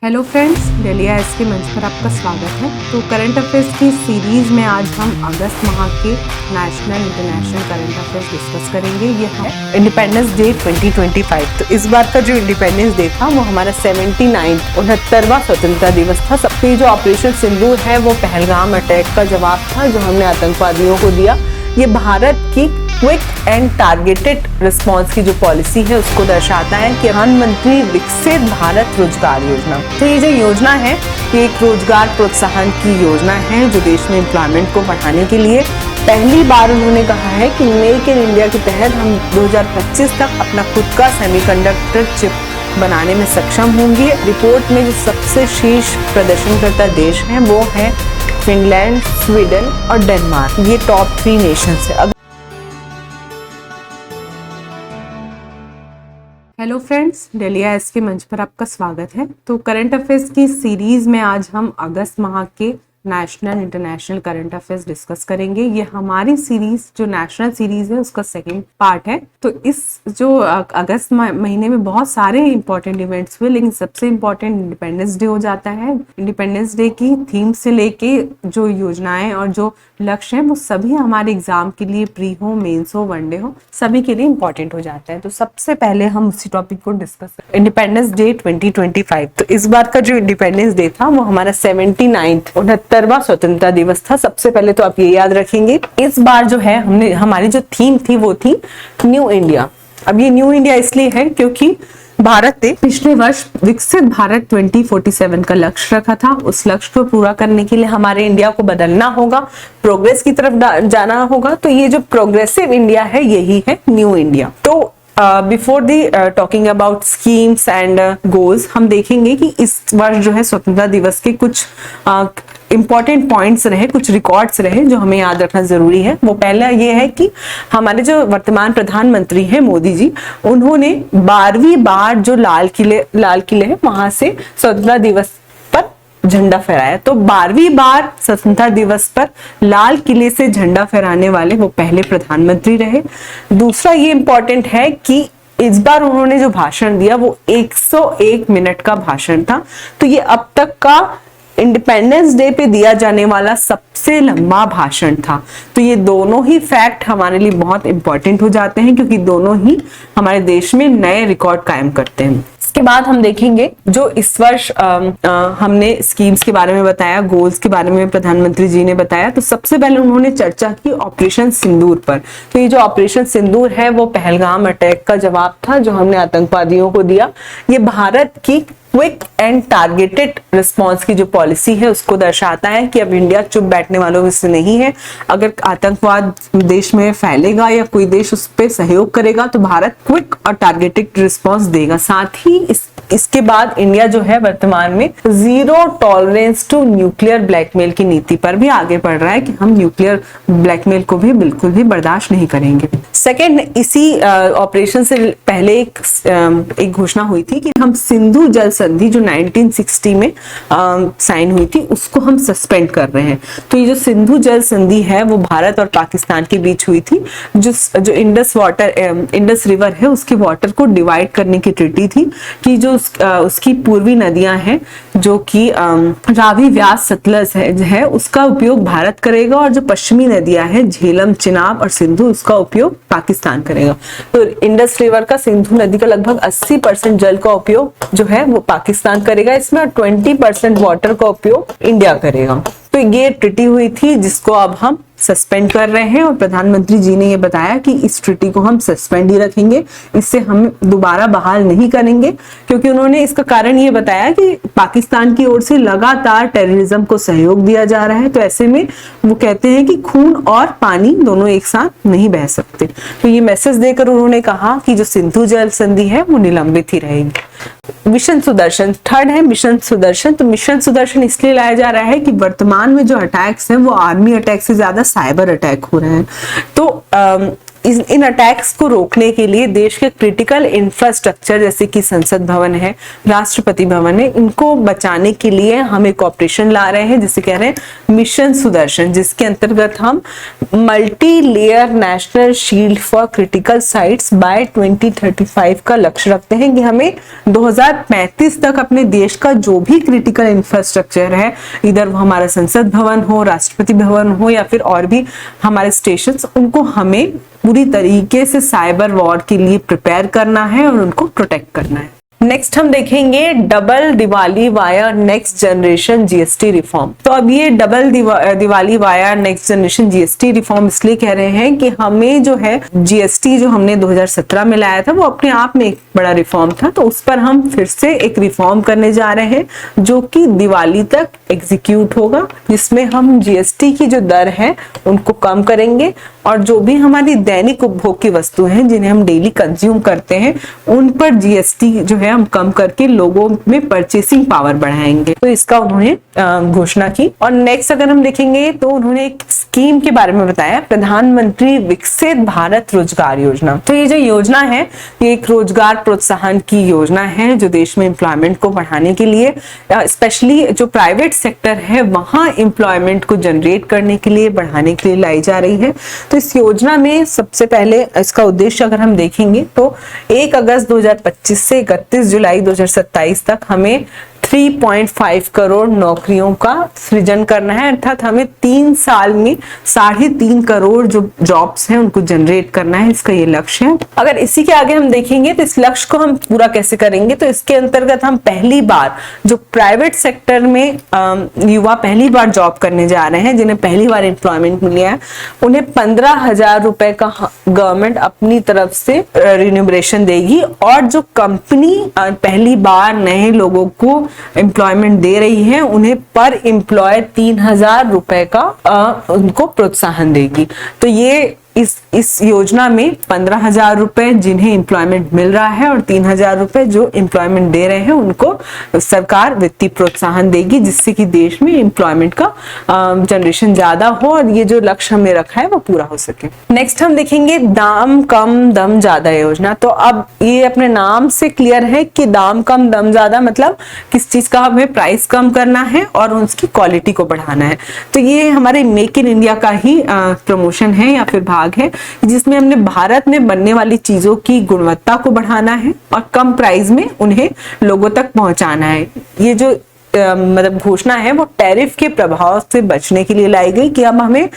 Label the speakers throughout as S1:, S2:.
S1: Hello friends, dahlia S के मंच पर आपका स्वागत है। तो करंट अफेयर्स की सीरीज में आज हम अगस्त माह के national international current affairs discuss करेंगे। ये है इंडिपेंडेंस डे 2025। तो इस बार का जो इंडिपेंडेंस डे था वो हमारा 69वां स्वतंत्रता दिवस था। सबसे जो ऑपरेशन सिंदूर है वो पहलगाम अटैक का जवाब था जो हमने आतंकवादियों को दिया। ये भारत की क्विक एंड टारगेटेड रिस्पांस की जो पॉलिसी है उसको दर्शाता है कि प्रधानमंत्री विकसित भारत रोजगार योजना। तो ये जो योजना है ये एक रोजगार प्रोत्साहन की योजना है जो देश में एम्प्लॉयमेंट को बढ़ाने के लिए पहली बार उन्होंने कहा है कि मेक इन इंडिया के तहत हम 2025 तक अपना खुद का सेमीकंडक्टर चिप बनाने में सक्षम होंगे। रिपोर्ट में जो सबसे शीर्ष प्रदर्शनकर्ता देश हैं वो है फिनलैंड, स्वीडन और डेनमार्क। ये टॉप 3 नेशंस है। हेलो फ्रेंड्स, डेलिया एस के मंच पर आपका स्वागत है। तो करंट अफेयर्स की सीरीज में आज हम अगस्त माह के national international current affairs discuss करेंगे। ये हमारी सीरीज जो नेशनल सीरीज है उसका सेकंड पार्ट है। तो इस जो अगस्त महीने में बहुत सारे इंपॉर्टेंट इवेंट्स हुए, लेकिन सबसे इंपॉर्टेंट इंडिपेंडेंस डे हो जाता है। इंडिपेंडेंस डे की थीम से लेके जो योजनाएं और जो लक्ष्य हैं वो सभी हमारे एग्जाम के लिए, प्री हो, मेंस हो, वनडे हो, सभी के लिए इंपॉर्टेंट हो जाता है। तो सबसे पहले हम उसी टॉपिक को डिस्कस करें, इंडिपेंडेंस डे 2025। तो इस बार का जो इंडिपेंडेंस डे था वो हमारा 69वां स्वतंत्रता दिवस था। सबसे पहले तो आप ये याद रखेंगे, इस बार जो है हमने हमारी जो थीम थी वो थी न्यू इंडिया। अब ये न्यू इंडिया इसलिए है क्योंकि भारत ने पिछले वर्ष विकसित भारत 2047 का लक्ष्य रखा था। उस लक्ष्य को पूरा करने के लिए हमारे इंडिया को बदलना होगा, प्रोग्रेस की तरफ जाना होगा। तो ये जो प्रोग्रेसिव इंडिया है यही है न्यू इंडिया। तो before the talking about schemes and goals, हम देखेंगे कि इस वर्ष जो है स्वतंत्रता दिवस के कुछ इंपॉर्टेंट पॉइंट्स रहे, कुछ रिकॉर्ड्स रहे जो हमें याद रखना जरूरी है। वो पहला ये है कि हमारे जो वर्तमान प्रधानमंत्री हैं मोदी जी, उन्होंने 12वीं बार जो लाल किले है वहां से स्वतंत्रता दिवस पर झंडा फहराया। तो 12वीं बार स्वतंत्रता दिवस पर लाल किले से झंडा फहराने वाले वो पहले प्रधानमंत्री रहे। दूसरा ये इंपॉर्टेंट है कि इस बार उन्होंने जो भाषण दिया वो 101 मिनट का भाषण था। तो ये अब तक का इंडिपेंडेंस डे पे दिया जाने वाला सबसे लंबा भाषण था। तो ये दोनों ही फैक्ट हमारे लिए बहुत इंपॉर्टेंट हो जाते हैं क्योंकि दोनों ही हमारे देश में नए रिकॉर्ड कायम करते हैं। इसके बाद हम देखेंगे जो इस वर्ष हमने स्कीम्स के बारे में बताया, गोल्स के बारे में प्रधानमंत्री जी ने बताया। तो सबसे पहले उन्होंने चर्चा की ऑपरेशन सिंदूर पर। तो ये जो ऑपरेशन सिंदूर है वो पहलगाम अटैक का जवाब था जो हमने आतंकवादियों को दिया। ये भारत की क्विक एंड टारगेटेड रिस्पांस की जो पॉलिसी है उसको दर्शाता है कि अब इंडिया चुप बैठने वालों में से नहीं है। अगर आतंकवाद देश में फैलेगा या कोई देश उस पर सहयोग करेगा तो भारत क्विक और टारगेटेड रिस्पांस देगा। साथ ही इसके बाद इंडिया जो है वर्तमान में zero tolerance to nuclear blackmail की नीति पर भी आगे बढ़ रहा है कि हम न्यूक्लियर ब्लैकमेल को भी बिल्कुल भी बर्दाश्त नहीं करेंगे। सेकेंड, इसी ऑपरेशन से पहले एक घोषणा हुई थी कि हम सिंधु जल संधि जो 1960 में साइन हुई थी उसको हम सस्पेंड कर रहे हैं। तो ये जो सिंधु जल संधि है वो भारत और पाकिस्तान के बीच हुई थी। जो इंडस रिवर है उसके वाटर को डिवाइड करने की ट्रीटी थी कि जो उसकी पूर्वी नदियां हैं जो कि रावी, व्यास, सतलज है उसका उपयोग भारत करेगा और जो पश्चिमी नदियां हैं झेलम, चिनाब और सिंधु उसका उपयोग पाकिस्तान करेगा। तो इंडस रिवर का, सिंधु नदी का लगभग 80% जल का उपयोग जो है वो पाकिस्तान करेगा इसमें, और 20% वाटर का उपयोग इंडिया करेगा। तो ये ट्रीटी हुई थी जिसको अब हम सस्पेंड कर रहे हैं और प्रधानमंत्री जी ने ये बताया कि इस ट्रीटी को हम सस्पेंड ही रखेंगे, इससे हम दोबारा बहाल नहीं करेंगे। क्योंकि उन्होंने इसका कारण ये बताया कि पाकिस्तान की ओर से लगातार टेररिज्म को सहयोग दिया जा रहा है। तो ऐसे में वो कहते हैं कि खून और पानी दोनों एक साथ नहीं बह सकते। तो ये मैसेज देकर उन्होंने कहा कि जो सिंधु जल संधि है वो निलंबित ही रहेगी। मिशन सुदर्शन, थर्ड है मिशन सुदर्शन। तो मिशन सुदर्शन इसलिए लाया जा रहा है कि वर्तमान में जो अटैक्स हैं वो आर्मी अटैक से ज्यादा साइबर अटैक हो रहे हैं। तो इन अटैक्स को रोकने के लिए देश के क्रिटिकल इंफ्रास्ट्रक्चर जैसे कि संसद भवन है, राष्ट्रपति भवन है, इनको बचाने के लिए हम एक ऑपरेशन ला रहे हैं जिसे कह रहे हैं मिशन सुदर्शन, जिसके अंतर्गत हम multi layer national shield for critical sites by 2035 का लक्ष्य रखते हैं कि हमें 2035 तक अपने देश का जो भी क्रिटिकल इंफ्रास्ट्रक्चर है, इधर वो हमारा संसद भवन हो, राष्ट्रपति भवन हो या फिर और भी हमारे स्टेशंस, उनको हमें पूरी तरीके से साइबर वॉर के लिए प्रिपेयर करना है और उनको प्रोटेक्ट करना है। नेक्स्ट हम देखेंगे double Diwali via next generation GST reform. तो अब ये double Diwali via next generation GST reform इसलिए कह रहे हैं कि हमें जो है जीएसटी जो हमने 2017 में लाया था वो अपने आप में एक बड़ा रिफॉर्म था, तो उस पर हम फिर से एक रिफॉर्म करने जा रहे हैं जो कि दिवाली तक एग्जीक्यूट होगा, जिसमें हम जीएसटी की जो दर है उनको कम करेंगे और जो भी हमारी दैनिक उपभोग की वस्तु हैं जिन्हें हम डेली कंज्यूम करते हैं उन पर जीएसटी जो है हम कम करके लोगों में परचेसिंग पावर बढ़ाएंगे। तो इसका उन्होंने घोषणा की। और नेक्स्ट अगर हम देखेंगे तो उन्होंने एक स्कीम के बारे में बताया, प्रधानमंत्री विकसित भारत रोजगार योजना। तो ये जो योजना है ये एक रोजगार प्रोत्साहन की योजना है जो देश में एम्प्लॉयमेंट को बढ़ाने के लिए, स्पेशली जो प्राइवेट सेक्टर है वहां एम्प्लॉयमेंट को जनरेट करने के लिए, बढ़ाने के लिए लाई जा रही है। तो इस योजना में सबसे पहले इसका उद्देश्य अगर हम देखेंगे तो 1 अगस्त 2025 से 31 जुलाई 2027 तक हमें 3.5 करोड़ नौकरियों का सृजन करना है, अर्थात हमें 3 साल में 3.5 करोड़ जो जॉब्स हैं उनको जनरेट करना है, इसका ये लक्ष्य है। अगर इसी के आगे हम देखेंगे तो इस लक्ष्य को हम पूरा कैसे करेंगे, तो इसके अंतर्गत हम पहली बार जो प्राइवेट सेक्टर में युवा पहली बार जॉब करने जा रहे हैं, जिन्हें पहली बार एम्प्लॉयमेंट मिला है, उन्हें 15,000 रुपए का गवर्नमेंट अपनी तरफ से रिन्यूमरेशन देगी। और जो कंपनी पहली बार नए लोगों को एम्प्लॉयमेंट दे रही है उन्हें पर एम्प्लॉय 3,000 रुपए का उनको प्रोत्साहन देगी। तो ये इस योजना में 15,000 रुपए जिन्हें एम्प्लॉयमेंट मिल रहा है और 3,000 रुपए जो एम्प्लॉयमेंट दे रहे हैं उनको सरकार वित्तीय प्रोत्साहन देगी, जिससे कि देश में एम्प्लॉयमेंट का जनरेशन ज्यादा हो और ये जो लक्ष्य हमने रखा है वो पूरा हो सके। नेक्स्ट हम देखेंगे दाम कम दम ज्यादा योजना। तो अब ये अपने नाम से क्लियर है कि दाम कम दम ज्यादा मतलब किस चीज का हमें प्राइस कम करना है और उसकी क्वालिटी को बढ़ाना है। तो ये हमारे मेक इन इंडिया का ही प्रमोशन है या फिर भाग है, जिसमें हमने भारत में बनने वाली चीजों की गुणवत्ता को बढ़ाना है और कम प्राइस में उन्हें लोगों तक पहुंचाना है। ये जो मतलब घोषणा है वो टैरिफ के प्रभाव से बचने के लिए लाई गई कि अब हमें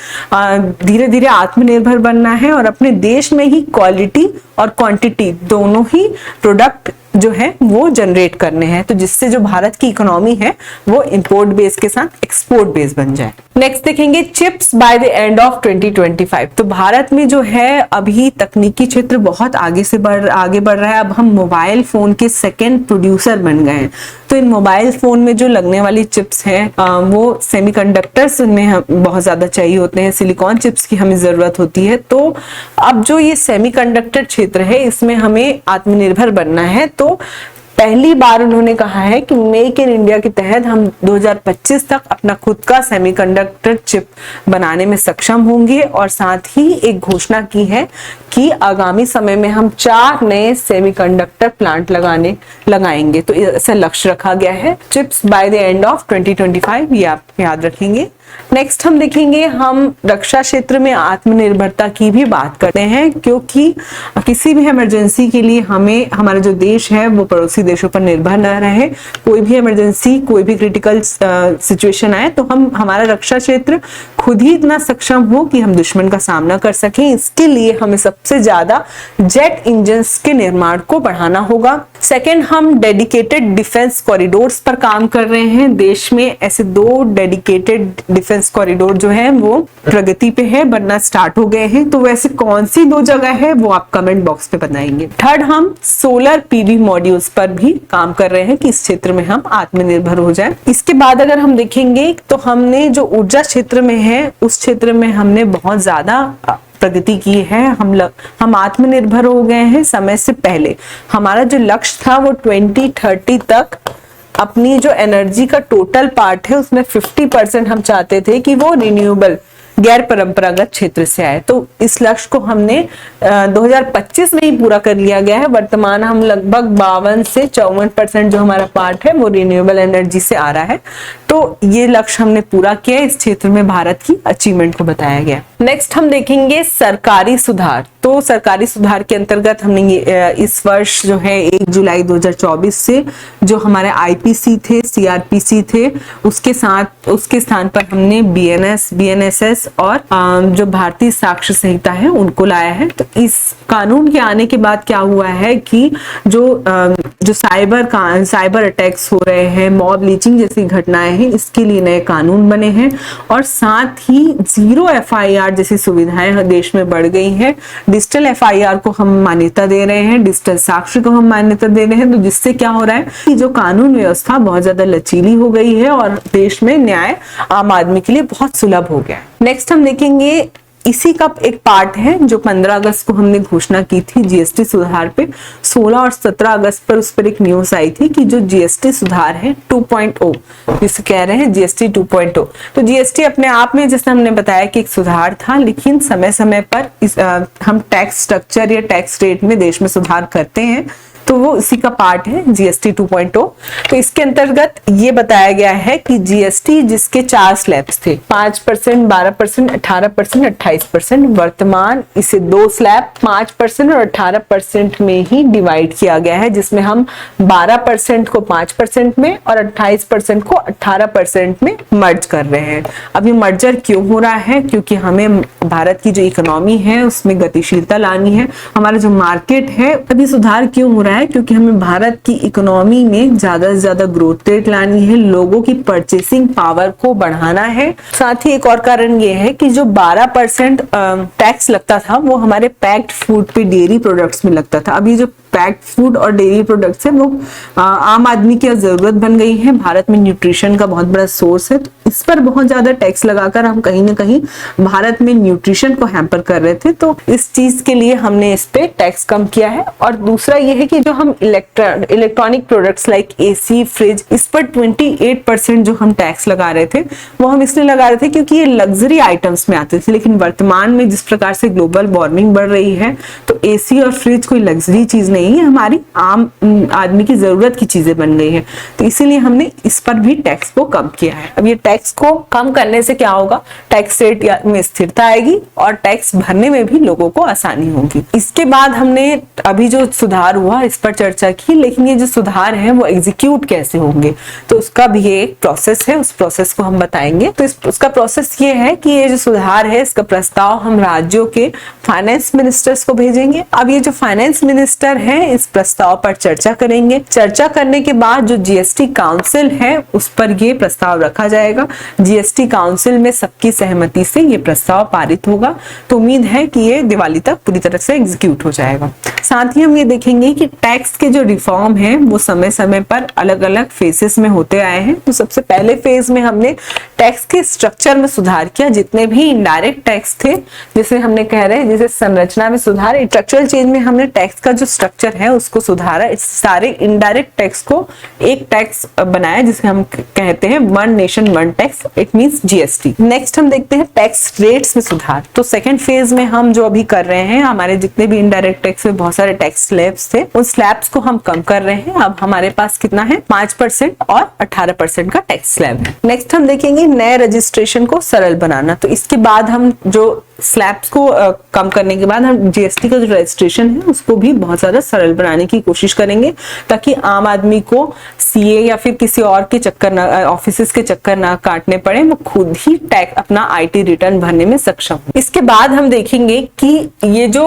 S1: धीरे धीरे आत्मनिर्भर बनना है और अपने देश में ही क्वालिटी और क्वांटिटी दोनों ही प्रोडक्ट जो है वो जनरेट करने हैं, तो जिससे जो भारत की इकोनॉमी है वो इंपोर्ट बेस के साथ एक्सपोर्ट बेस बन जाए। नेक्स्ट देखेंगे chips by the end of 2025। तो भारत में जो है अभी तकनीकी क्षेत्र बहुत आगे बढ़ रहा है। अब हम मोबाइल फोन के सेकेंड प्रोड्यूसर बन गए हैं। तो इन मोबाइल फोन में जो लगने वाली चिप्स हैं वो सेमीकंडक्टर्स में बहुत ज्यादा चाहिए होते हैं, सिलिकॉन चिप्स की हमें जरूरत होती है। तो अब जो ये सेमीकंडक्टर क्षेत्र है इसमें हमें आत्मनिर्भर बनना है। तो पहली बार उन्होंने कहा है कि मेक इन इंडिया के तहत हम 2025 तक अपना खुद का सेमीकंडक्टर चिप बनाने में सक्षम होंगे और साथ ही एक घोषणा की है कि आगामी समय में हम 4 नए सेमीकंडक्टर प्लांट लगाएंगे। तो ऐसा लक्ष्य रखा गया है, chips by the end of 2025, ये आप याद रखेंगे। नेक्स्ट हम देखेंगे, हम रक्षा क्षेत्र में आत्मनिर्भरता की भी बात करते हैं, क्योंकि किसी भी इमरजेंसी के लिए हमें हमारा जो देश है वो पड़ोसी देशों पर निर्भर न रहे। कोई भी इमरजेंसी, कोई भी क्रिटिकल सिचुएशन आए तो हमारा रक्षा क्षेत्र खुद ही इतना सक्षम हो कि हम दुश्मन का सामना कर सकें। इसके लिए हमें सबसे ज्यादा जेट इंजन्स के निर्माण को बढ़ाना होगा। सेकेंड, हम डेडिकेटेड डिफेंस कॉरिडोर्स पर काम कर रहे हैं। देश में ऐसे 2 डेडिकेटेड डिफेंस कॉरिडोर जो है वो प्रगति पे है, बनना स्टार्ट हो गए हैं। तो वैसे कौन सी 2 जगह है वो आप कमेंट बॉक्स पे बताएंगे। थर्ड, हम सोलर पीवी मॉड्यूल्स पर भी काम कर रहे हैं कि इस क्षेत्र में हम आत्मनिर्भर हो जाएं। इसके बाद अगर हम देखेंगे तो हमने जो ऊर्जा क्षेत्र में है उस क्षेत्र में हमने बहुत ज्यादा प्रगति की है। हम आत्मनिर्भर हो गए हैं समय से पहले। हमारा जो लक्ष्य था वो 2030 तक अपनी जो एनर्जी का टोटल पार्ट है उसमें 50% हम चाहते थे कि वो रिन्यूएबल गैर परंपरागत क्षेत्र से आए। तो इस लक्ष्य को हमने 2025 में ही पूरा कर लिया गया है। वर्तमान हम लगभग 52 से 54% जो हमारा पार्ट है वो रिन्यूएबल एनर्जी से आ रहा है। तो ये लक्ष्य हमने पूरा किया। इस क्षेत्र में भारत की अचीवमेंट को बताया गया। नेक्स्ट हम देखेंगे सरकारी सुधार। तो सरकारी सुधार के अंतर्गत हमने ये इस वर्ष जो है 1 जुलाई 2024 से जो हमारे आईपीसी थे, सीआरपीसी थे, उसके स्थान पर हमने बीएनएसएस और जो भारतीय साक्ष्य संहिता है उनको लाया है। तो इस कानून के आने के बाद क्या हुआ है कि जो साइबर अटैक्स हो रहे हैं, मॉब लीचिंग जैसी घटनाएं हैं, इसके लिए नए कानून बने हैं और साथ ही जीरो एफआईआर जैसी सुविधाएं देश में बढ़ गई हैं। डिजिटल एफआईआर को हम मान्यता दे रहे हैं, डिजिटल साक्ष्य को हम मान्यता दे रहे हैं। तो जिससे क्या हो रहा है कि जो कानून व्यवस्था बहुत ज्यादा लचीली हो गई है और देश में न्याय आम आदमी के लिए बहुत सुलभ हो गया है। नेक्स्ट हम देखेंगे, इसी का एक पार्ट है जो 15 अगस्त को हमने घोषणा की थी जीएसटी सुधार पे। 16 और 17 अगस्त पर उस पर एक न्यूज आई थी कि जो जीएसटी सुधार है 2.0, जिसे कह रहे हैं जीएसटी 2.0। तो जीएसटी अपने आप में, जैसे हमने बताया कि एक सुधार था, लेकिन समय समय पर हम टैक्स स्ट्रक्चर या टैक्स रेट में देश में सुधार करते हैं। तो वो इसी का पार्ट है जीएसटी 2.0। तो इसके अंतर्गत ये बताया गया है कि जीएसटी जिसके 4 स्लैब्स थे, 5%, 12%, 18%, 28%, वर्तमान इसे 2 स्लैब 5% और 18% में ही डिवाइड किया गया है, जिसमें हम 12% को 5% में और 28% को 18% में मर्ज कर रहे हैं। अब ये मर्जर क्यों हो रहा है? क्योंकि हमें भारत की जो इकोनॉमी है उसमें गतिशीलता लानी है। हमारा जो मार्केट है, अभी सुधार क्यों हो रहा है? क्योंकि हमें भारत की इकोनॉमी में ज्यादा से ज्यादा ग्रोथ रेट लानी है, लोगों की परचेसिंग पावर को बढ़ाना है। साथ ही एक और कारण ये है कि जो 12% टैक्स लगता था वो हमारे पैक्ड फूड पे, डेयरी प्रोडक्ट्स में लगता था। अभी जो पैक्ड फूड और डेयरी प्रोडक्ट्स है वो आम आदमी की जरूरत बन गई है। भारत में न्यूट्रिशन का बहुत बड़ा सोर्स है, तो इस पर बहुत ज्यादा टैक्स लगाकर हम कहीं ना कहीं भारत में न्यूट्रिशन को हैम्पर कर रहे थे। तो इस चीज के लिए हमने इस पे टैक्स कम किया है। और दूसरा ये है कि जो हम electronic products like AC, fridge, इस पर 28% जो हम टैक्स लगा रहे थे वो हम इसलिए लगा रहे थे क्योंकि ये लग्जरी आइटम्स में आते थे। लेकिन वर्तमान में जिस प्रकार से ग्लोबल वार्मिंग बढ़ रही है तो एसी और फ्रिज कोई लग्जरी चीज नहीं है, हमारी आम आदमी की जरूरत की चीजें बन गई है। तो इसीलिए हमने इस पर भी टैक्स को कम किया है। अब ये टैक्स को कम करने से क्या होगा? टैक्स रेट में स्थिरता आएगी और टैक्स भरने में भी लोगों को आसानी होगी। इसके बाद हमने अभी जो सुधार हुआ इस पर चर्चा की, लेकिन ये जो सुधार है वो एग्जीक्यूट कैसे होंगे, तो उसका भी एक प्रोसेस है, उस प्रोसेस को हम बताएंगे। तो उसका प्रोसेस ये है कि ये जो सुधार है इसका प्रस्ताव हम राज्यों के फाइनेंस मिनिस्टर्स को भेजेंगे। अब ये जो फाइनेंस मिनिस्टर है इस प्रस्ताव पर चर्चा करेंगे। चर्चा करने के बाद जो जीएसटी काउंसिल है उस पर ये प्रस्ताव रखा जाएगा। जीएसटी काउंसिल में सबकी सहमति से ये प्रस्ताव पारित होगा। तो उम्मीद है कि ये दिवाली तक पूरी तरह से एग्जीक्यूट हो जाएगा। साथ ही हम ये देखेंगे कि टैक्स के जो रिफॉर्म है वो समय समय पर अलग अलग फेजेस में होते आए हैं। तो सबसे पहले फेज में हमने टैक्स के स्ट्रक्चर में सुधार किया। जितने भी इनडायरेक्ट टैक्स थे, जिसे हमने कह रहे हैं जैसे संरचना में सुधार, स्ट्रक्चरल चेंज में हमने टैक्स का जो स्ट्रक्चर है उसको सुधारा। इस सारे इनडायरेक्ट टैक्स को एक टैक्स बनाया जिसे हम कहते हैं one nation one tax, it means GST. Next हम देखते हैं टैक्स रेट्स में सुधार। तो सेकंड फेज में हम जो अभी कर रहे हैं, हमारे जितने भी इनडायरेक्ट टैक्स में बहुत सारे टैक्स स्लैब्स थे, उन स्लैब्स को हम कम कर रहे हैं। अब हमारे पास कितना है? 5% और 18% का टैक्स स्लैब है। नेक्स्ट हम देखेंगे नए रजिस्ट्रेशन को सरल बनाना। तो इसके बाद हम जो स्लैब्स को कम करने के बाद हम जीएसटी का जो रजिस्ट्रेशन है उसको भी बहुत ज्यादा सरल बनाने की कोशिश करेंगे, ताकि आम आदमी को सीए या फिर किसी और के चक्कर ना, ऑफिसेस के चक्कर ना काटने पड़े, वो खुद ही टैक्स अपना आईटी रिटर्न भरने में सक्षम हो। इसके बाद हम देखेंगे कि ये जो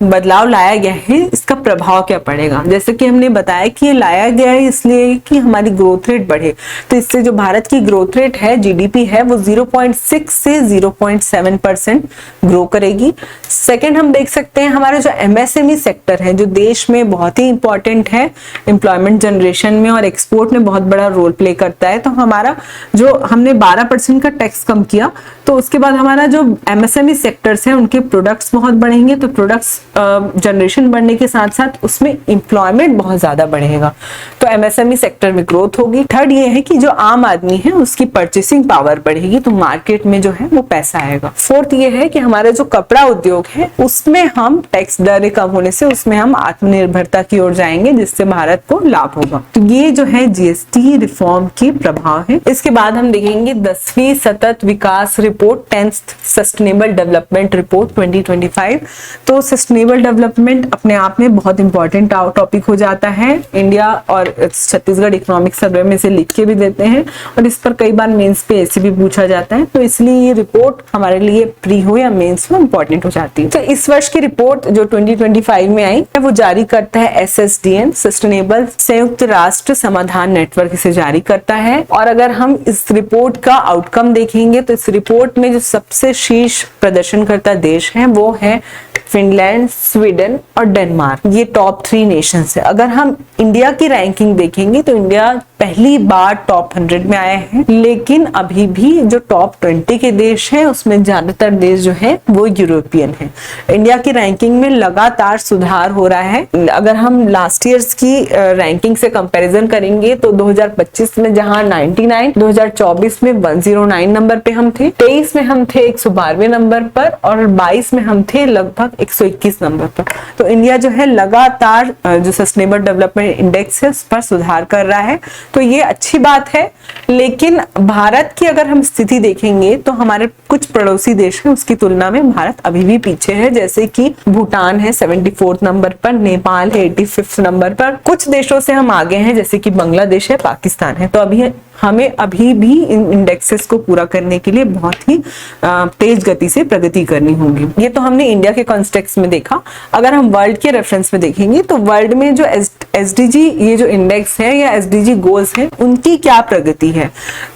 S1: बदलाव लाया गया है इसका प्रभाव क्या पड़ेगा। जैसे कि हमने बताया कि ये लाया गया है इसलिए कि हमारी ग्रोथ रेट बढ़े। तो इससे जो भारत की ग्रोथ रेट है, जीडीपी है, वो 0.6 से 0.7% ग्रो करेगी। सेकंड हम देख सकते हैं हमारा जो एमएसएमई सेक्टर है, जो देश में बहुत ही इंपॉर्टेंट है, एम्प्लॉयमेंट जनरेशन में और एक्सपोर्ट में बहुत बड़ा रोल प्ले करता है। तो हमारा जो हमने 12% का टैक्स कम किया, तो उसके बाद हमारा जो एमएसएमई सेक्टर्स हैं उनके प्रोडक्ट्स बहुत बढ़ेंगे। तो प्रोडक्ट्स जनरेशन बढ़ने के साथ साथ उसमें एम्प्लॉयमेंट बहुत ज्यादा बढ़ेगा, तो एमएसएमई सेक्टर में ग्रोथ होगी। थर्ड ये है कि जो आम आदमी है उसकी परचेसिंग परचेसिंग पावर बढ़ेगी तो मार्केट में जो है वो पैसा आएगा। फोर्थ ये है कि हमारा जो कपड़ा उद्योग है उसमें हम टैक्स दरें कम होने से उसमें हम आत्मनिर्भरता की ओर जाएंगे, जिससे भारत को लाभ होगा। तो ये जो है जीएसटी रिफॉर्म की प्रभाव है। इसके बाद हम देखेंगे 10वीं सतत विकास report, 10th sustainable development report 2025। तो सस्टेनेबल डेवलपमेंट अपने आप में बहुत इंपॉर्टेंट टॉपिक हो जाता है। इंडिया और छत्तीसगढ़ इकोनॉमिक सर्वे में से लिख के भी देते हैं और इस पर कई बार मेंस पे ऐसे भी पूछा जाता है, तो इसलिए ये रिपोर्ट हमारे लिए प्री हो या मेंस में इंपॉर्टेंट हो जाती है। तो इस वर्ष की रिपोर्ट जो 2025 में आई है वो जारी करता है SSDN, सस्टेनेबल संयुक्त राष्ट्र समाधान नेटवर्क इसे जारी करता है। और अगर हम इस रिपोर्ट का आउटकम देखेंगे तो इस रिपोर्ट में जो सबसे शीर्ष प्रदर्शन करता देश है वो है फिनलैंड, स्वीडन और डेनमार्क। ये टॉप 3 नेशंस है। अगर हम इंडिया की रैंकिंग देखेंगे तो इंडिया पहली बार टॉप 100 में आए हैं, लेकिन अभी भी जो टॉप 20 के देश हैं उसमें ज्यादातर देश जो है वो यूरोपियन है। इंडिया की रैंकिंग में लगातार सुधार हो रहा है। अगर हम लास्ट ईयर्स की रैंकिंग से कंपैरिजन करेंगे तो 2025 में जहां 99, 2024 में 109 नंबर पे हम थे, 23 में हम थे 112वें नंबर पर और 22 में हम थे लगभग 121 नंबर पर। तो इंडिया जो है लगातार जो सस्टेनेबल डेवलपमेंट इंडेक्स है उस पर सुधार कर रहा है, तो ये अच्छी बात है। लेकिन भारत की अगर हम स्थिति देखेंगे तो हमारे कुछ पड़ोसी देश हैं उसकी तुलना में भारत अभी भी पीछे है, जैसे कि भूटान है 74 नंबर पर, नेपाल है 85 नंबर पर, कुछ देशों से हम आगे हैं जैसे कि बांग्लादेश है, पाकिस्तान है। तो हमें अभी भी इन इंडेक्सेस को पूरा करने के लिए बहुत ही तेज गति से प्रगति करनी होगी। ये तो हमने इंडिया के कॉन्टेक्स्ट में देखा। अगर हम वर्ल्ड के रेफरेंस में देखेंगे तो वर्ल्ड में जो SDG ये जो इंडेक्स है या SDG गोल्स है उनकी क्या प्रगति है।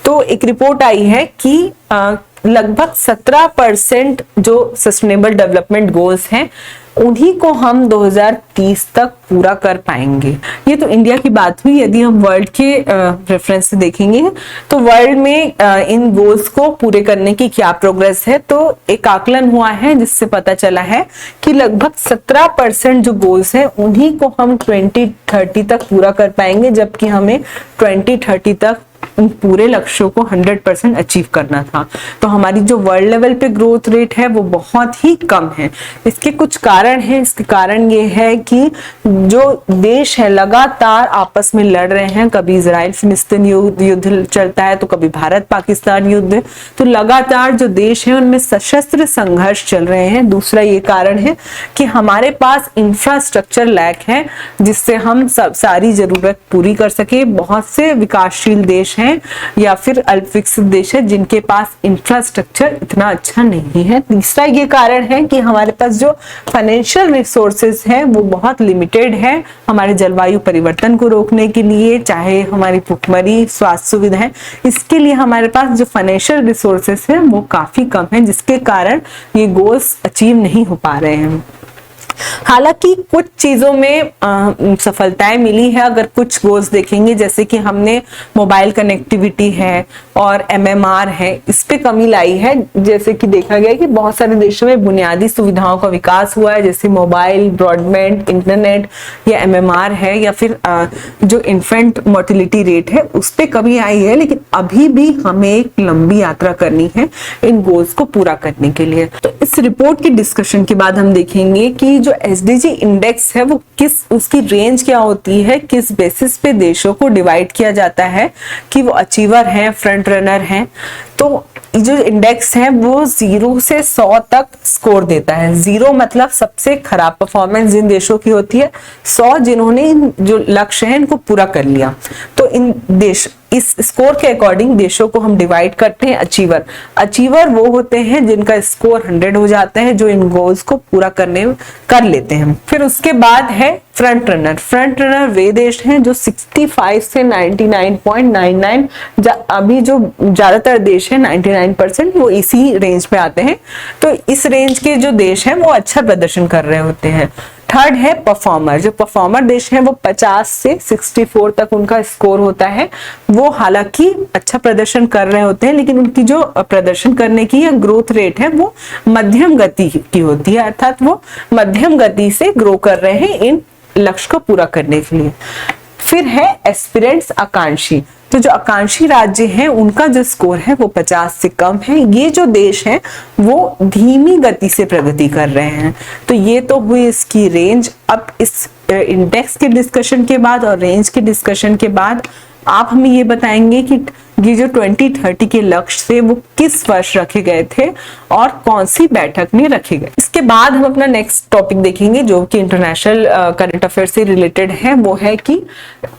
S1: तो एक रिपोर्ट आई है कि लगभग 17% जो सस्टेनेबल डेवलपमेंट गोल्स हैं उन्हीं को हम 2030 तक पूरा कर पाएंगे। ये तो इंडिया की बात हुई। यदि हम वर्ल्ड के रेफरेंस से देखेंगे तो वर्ल्ड में इन गोल्स को पूरे करने की क्या प्रोग्रेस है, तो एक आकलन हुआ है जिससे पता चला है कि लगभग 17% जो गोल्स हैं उन्हीं को हम 2030 तक पूरा कर पाएंगे, जबकि हमें 2030 तक उन पूरे लक्ष्यों को 100% अचीव करना था। तो हमारी जो वर्ल्ड लेवल पे ग्रोथ रेट है वो बहुत ही कम है। इसके कुछ कारण हैं। इसके कारण ये है कि जो देश है लगातार आपस में लड़ रहे हैं, कभी इजराइल फिलिस्तीन युद्ध चलता है तो कभी भारत पाकिस्तान युद्ध, तो लगातार जो देश है उनमें सशस्त्र संघर्ष चल रहे हैं। दूसरा ये कारण है कि हमारे पास इंफ्रास्ट्रक्चर लैक है जिससे हम सब सारी जरूरत पूरी कर सके। बहुत से विकासशील देश हैं या फिर अल्प विकसित देश है जिनके पास इंफ्रास्ट्रक्चर इतना अच्छा नहीं है। तीसरा ये कारण है कि हमारे पास जो फाइनेंशियल रिसोर्सेज हैं वो बहुत लिमिटेड है हमारे जलवायु परिवर्तन को रोकने के लिए, चाहे हमारी भुखमरी, स्वास्थ्य सुविधाएं, इसके लिए हमारे पास जो फाइनेंशियल रिसोर्सेज हैं वो काफी कम है, जिसके कारण ये गोल्स अचीव नहीं हो पा रहे हैं। हालांकि कुछ चीजों में सफलताएं मिली है। अगर कुछ गोल्स देखेंगे जैसे कि हमने मोबाइल कनेक्टिविटी है और MMR है, इस पे कमी लाई है। जैसे कि देखा गया कि बहुत सारे देशों में बुनियादी सुविधाओं का विकास हुआ है, जैसे मोबाइल, ब्रॉडबैंड, इंटरनेट या MMR है, या फिर जो इन्फेंट मोर्टिलिटी रेट है उस पे कमी आई है। लेकिन अभी भी हमें एक लंबी यात्रा करनी है इन गोल्स को पूरा करने के लिए। तो इस रिपोर्ट की डिस्कशन के बाद हम देखेंगे कि जो SDG इंडेक्स है वो उसकी रेंज क्या होती है, किस बेसिस पे देशों को डिवाइड किया जाता है कि वो अचीवर हैं, फ्रंट रनर हैं। तो जो इंडेक्स है वो 0 से 100 तक स्कोर देता है। 0 मतलब सबसे खराब परफॉर्मेंस जिन देशों की होती है, 100 जिन्होंने जो लक्ष्य है इनको पूरा कर लिया। तो इन देश इस स्कोर के अकॉर्डिंग देशों को हम डिवाइड करते हैं। अचीवर वो होते हैं जिनका स्कोर 100 हो जाता है, जो इन गोल्स को पूरा कर लेते हैं। फिर उसके बाद है फ्रंट रनर वे देश हैं जो 65 से 99.99, अभी जो ज्यादातर देश है 99% वो इसी रेंज पे आते हैं। तो इस रेंज के जो देश हैं वो अच्छा प्रदर्शन कर रहे होते हैं। थर्ड है परफॉर्मर। जो परफॉर्मर देश है वो 50 से 64 तक उनका स्कोर होता है। वो हालांकि अच्छा प्रदर्शन कर रहे होते हैं, लेकिन उनकी जो प्रदर्शन करने की या ग्रोथ रेट है वो मध्यम गति की होती है, अर्थात वो मध्यम गति से ग्रो कर रहे हैं इन लक्ष्य को पूरा करने के लिए। फिर है एस्पिरेंट्स, आकांक्षी। तो जो आकांक्षी राज्य हैं उनका जो स्कोर है वो 50 से कम है। ये जो देश हैं वो धीमी गति से प्रगति कर रहे हैं। तो ये तो हुई इसकी रेंज। अब इस इंडेक्स के डिस्कशन के बाद और रेंज के डिस्कशन के बाद आप हमें ये बताएंगे कि ये जो 2030 के लक्ष्य थे वो किस वर्ष रखे गए थे और कौन सी बैठक में रखे गए। इसके बाद हम अपना नेक्स्ट टॉपिक देखेंगे जो कि इंटरनेशनल करंट अफेयर से रिलेटेड है। वो है कि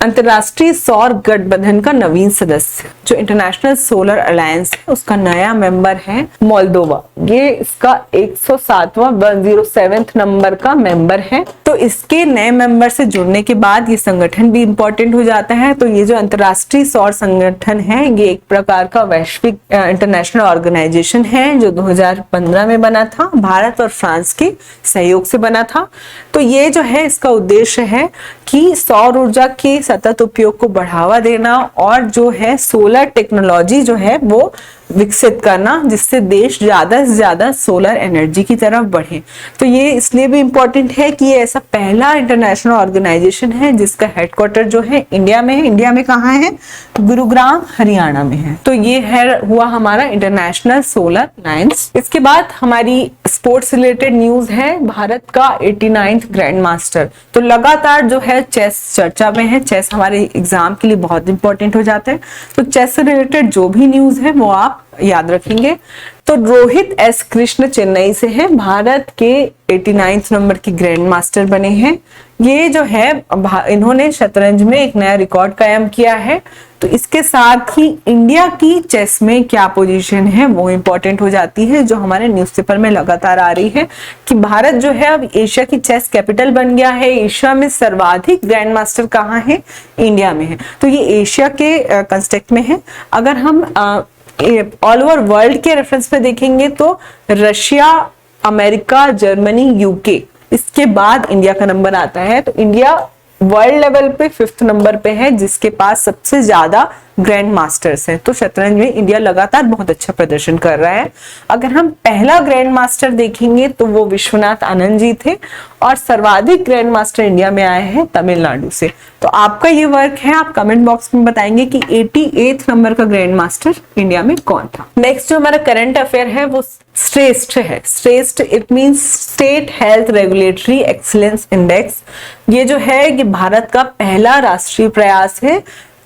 S1: अंतरराष्ट्रीय सौर गठबंधन का नवीन सदस्य जो इंटरनेशनल सोलर अलायंस है उसका नया मेंबर है मोल्दोवा। ये इसका 107वां 107th नंबर का मेंबर है। तो इसके नए मेंबर से जुड़ने के बाद ये संगठन भी इंपॉर्टेंट हो जाता है। तो ये जो अंतरराष्ट्रीय सौर संगठन है ये एक प्रकार का वैश्विक इंटरनेशनल ऑर्गेनाइजेशन है जो 2015 में बना था, भारत और फ्रांस के सहयोग से बना था। तो ये जो है इसका उद्देश्य है कि सौर ऊर्जा के सतत उपयोग को बढ़ावा देना और जो है सोलर टेक्नोलॉजी जो है वो विकसित करना जिससे देश ज्यादा से ज्यादा सोलर एनर्जी की तरफ बढ़े। तो ये इसलिए भी इम्पोर्टेंट है कि ये ऐसा पहला इंटरनेशनल ऑर्गेनाइजेशन है जिसका हेडक्वार्टर जो है इंडिया में है। इंडिया में कहाँ है? गुरुग्राम हरियाणा में है। तो ये है हुआ हमारा इंटरनेशनल सोलर अलायंस। इसके बाद हमारी स्पोर्ट्स रिलेटेड न्यूज है भारत का 89th ग्रैंड मास्टर। तो लगातार जो है चेस चर्चा में है। चेस हमारे एग्जाम के लिए बहुत इंपॉर्टेंट हो जाता है। तो चेस से रिलेटेड जो भी न्यूज है वो आप याद रखेंगे। तो रोहित एस कृष्ण चेन्नई से हैं, भारत के 89th नंबर के ग्रैंड मास्टर बने हैं। ये जो है इन्होंने शतरंज में एक नया रिकॉर्ड कायम किया है। तो इसके साथ ही इंडिया की चेस में क्या पोजीशन है वो इंपॉर्टेंट हो जाती है जो हमारे न्यूज़पेपर में लगातार आ रही है कि भारत जो है अब एशिया की चेस कैपिटल बन गया है। एशिया में सर्वाधिक ग्रैंड मास्टर कहाँ है? इंडिया में है। तो ये एशिया के कंटेक्स्ट में है। अगर हम ऑल ओवर वर्ल्ड के रेफरेंस पे देखेंगे तो रशिया, अमेरिका, जर्मनी, यूके, इसके बाद इंडिया का नंबर आता है। तो इंडिया वर्ल्ड लेवल पे 5th नंबर पे है जिसके पास सबसे ज्यादा ग्रैंड मास्टर्स हैं। तो शतरंज में इंडिया लगातार बहुत अच्छा प्रदर्शन कर रहा है। अगर हम पहला ग्रैंड मास्टर देखेंगे तो वो विश्वनाथ आनंद जी थे और सर्वाधिक ग्रैंड मास्टर इंडिया में आए हैं तमिलनाडु से। तो आपका ये वर्क है, आप कमेंट बॉक्स में बताएंगे कि 88th नंबर का ग्रैंड मास्टर इंडिया में कौन था। नेक्स्ट जो हमारा करंट अफेयर है वो श्रेष्ठ है। श्रेष्ठ it means state health regulatory excellence index. ये जो है ये भारत का पहला राष्ट्रीय प्रयास है।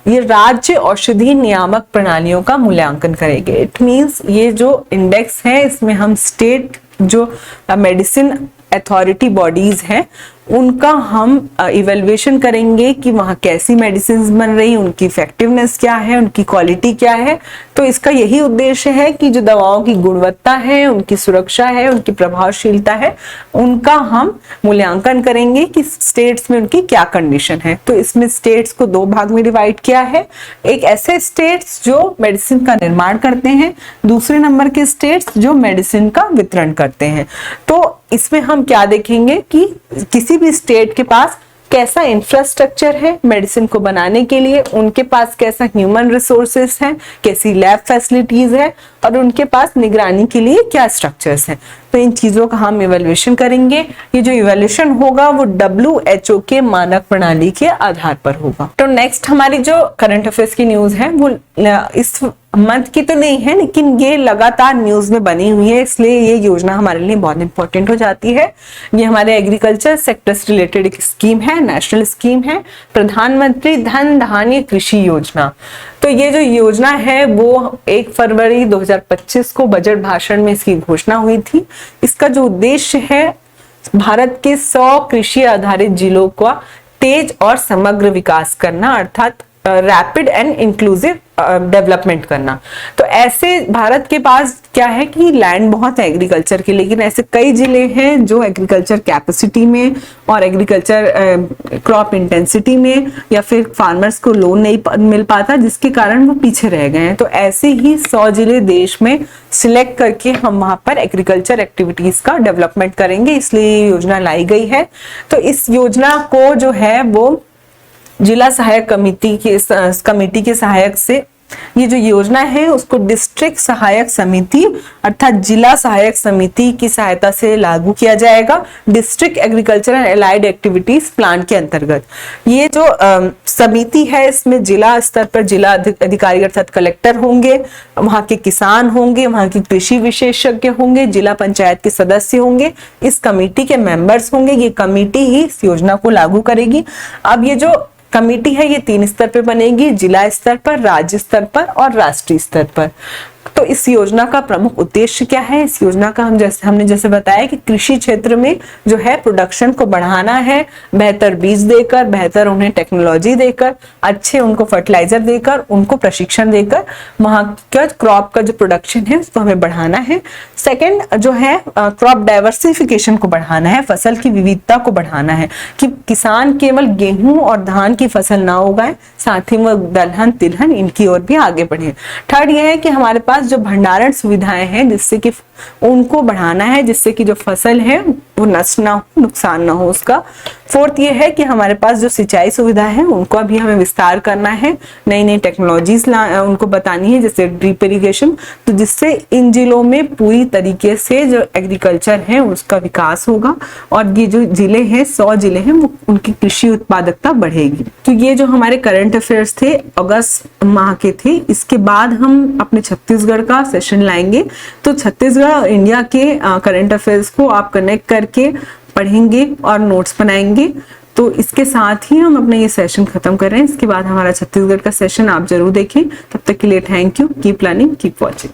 S1: ये राज्य औषधि नियामक प्रणालियों का मूल्यांकन करेंगे। इट मींस ये जो इंडेक्स है इसमें हम स्टेट जो मेडिसिन अथॉरिटी बॉडीज हैं उनका हम इवेल्युएशन करेंगे कि वहाँ कैसी मेडिसिन बन रही, उनकी इफेक्टिवनेस क्या है, उनकी क्वालिटी क्या है। तो इसका यही उद्देश्य है कि जो दवाओं की गुणवत्ता है, उनकी सुरक्षा है, उनकी प्रभावशीलता है, उनका हम मूल्यांकन करेंगे कि स्टेट्स में उनकी क्या कंडीशन है। तो इसमें स्टेट्स को 2 भाग में डिवाइड किया है। एक ऐसे स्टेट्स जो मेडिसिन का निर्माण करते हैं, दूसरे नंबर के स्टेट्स जो मेडिसिन का वितरण करते हैं। तो इसमें हम क्या देखेंगे कि किसी भी स्टेट के पास कैसा इंफ्रास्ट्रक्चर है मेडिसिन को बनाने के लिए, उनके पास कैसा ह्यूमन रिसोर्सेस है, कैसी लैब फैसिलिटीज है और उनके पास निगरानी के लिए क्या स्ट्रक्चर्स हैं। तो इन चीजों का हम इवैल्यूएशन करेंगे। ये जो इवैल्यूएशन होगा वो WHO के मानक प्रणाली के आधार पर होगा। तो नेक्स्ट हमारी जो करंट अफेयर्स की न्यूज है वो इस मंथ की तो नहीं है लेकिन ये लगातार न्यूज में बनी हुई है, इसलिए ये योजना हमारे लिए बहुत इंपॉर्टेंट हो जाती है। ये हमारे एग्रीकल्चर सेक्टर से रिलेटेड एक स्कीम है, नेशनल स्कीम है, प्रधानमंत्री धन धान्य कृषि योजना। तो ये जो योजना है वो 1 फरवरी 2025 को बजट भाषण में इसकी घोषणा हुई थी। इसका जो उद्देश्य है भारत के 100 कृषि आधारित जिलों का तेज और समग्र विकास करना, अर्थात रैपिड एंड इंक्लूसिव डेवलपमेंट करना। तो ऐसे भारत के पास क्या है कि लैंड बहुत है एग्रीकल्चर की, लेकिन ऐसे कई जिले हैं जो एग्रीकल्चर कैपेसिटी में और एग्रीकल्चर क्रॉप इंटेंसिटी में या फिर फार्मर्स को लोन नहीं मिल पाता जिसके कारण वो पीछे रह गए हैं। तो ऐसे ही 100 जिले देश में सिलेक्ट करके हम वहां पर एग्रीकल्चर एक्टिविटीज का डेवलपमेंट करेंगे, इसलिए ये योजना लाई गई है। तो इस योजना को जो है वो जिला सहायक कमेटी के सहायक से ये जो योजना है उसको डिस्ट्रिक्ट सहायक समिति अर्थात जिला सहायक समिति की सहायता से लागू किया जाएगा district agriculture and allied activities plan के अंतर्गत। ये जो समिति है इसमें जिला स्तर पर जिला अधिकारी अर्थात कलेक्टर होंगे, वहां के किसान होंगे, वहां के कृषि विशेषज्ञ होंगे, जिला पंचायत के सदस्य होंगे, इस कमेटी के मेंबर्स होंगे। ये कमेटी ही इस योजना को लागू करेगी। अब ये जो कमेटी है ये 3 स्तर पे बनेगी, जिला स्तर पर, राज्य स्तर पर और राष्ट्रीय स्तर पर। तो इस योजना का प्रमुख उद्देश्य क्या है? इस योजना का हमने जैसे बताया कि कृषि क्षेत्र में जो है प्रोडक्शन को बढ़ाना है, बेहतर बीज देकर, बेहतर उन्हें टेक्नोलॉजी देकर, अच्छे उनको फर्टिलाइजर देकर, उनको प्रशिक्षण देकर वहां का क्रॉप का जो प्रोडक्शन है उसको हमें बढ़ाना है। सेकेंड जो है क्रॉप डाइवर्सिफिकेशन को बढ़ाना है, फसल की विविधता को बढ़ाना है कि किसान केवल गेहूं और धान की फसल ना उगाए, साथ ही वो दलहन तिलहन इनकी ओर भी आगे बढ़े। थर्ड ये है कि हमारे पास जो भंडारण सुविधाएं हैं जिससे कि उनको बढ़ाना है, जिससे कि जो फसल है वो नष्ट ना हो, नुकसान ना हो उसका। फोर्थ ये है कि हमारे पास जो सिंचाई सुविधा है उनको अभी हमें विस्तार करना है, नई नई टेक्नोलॉजीज उनको बतानी है जैसे ड्रिप इरिगेशन, तो जिससे इन जिलों में पूरी तरीके से जो एग्रीकल्चर है उसका विकास होगा और ये जो जिले हैं 100 जिले हैं वो उनकी कृषि उत्पादकता बढ़ेगी। तो ये जो हमारे करंट अफेयर्स थे अगस्त माह के थे। इसके बाद हम अपने छत्तीसगढ़ का सेशन लाएंगे। तो छत्तीसगढ़ और इंडिया के करंट अफेयर्स को आप कनेक्ट करके पढ़ेंगे और नोट्स बनाएंगे। तो इसके साथ ही हम अपना ये सेशन खत्म कर रहे हैं। इसके बाद हमारा छत्तीसगढ़ का सेशन आप जरूर देखें। तब तक के लिए thank you. Keep learning, keep watching.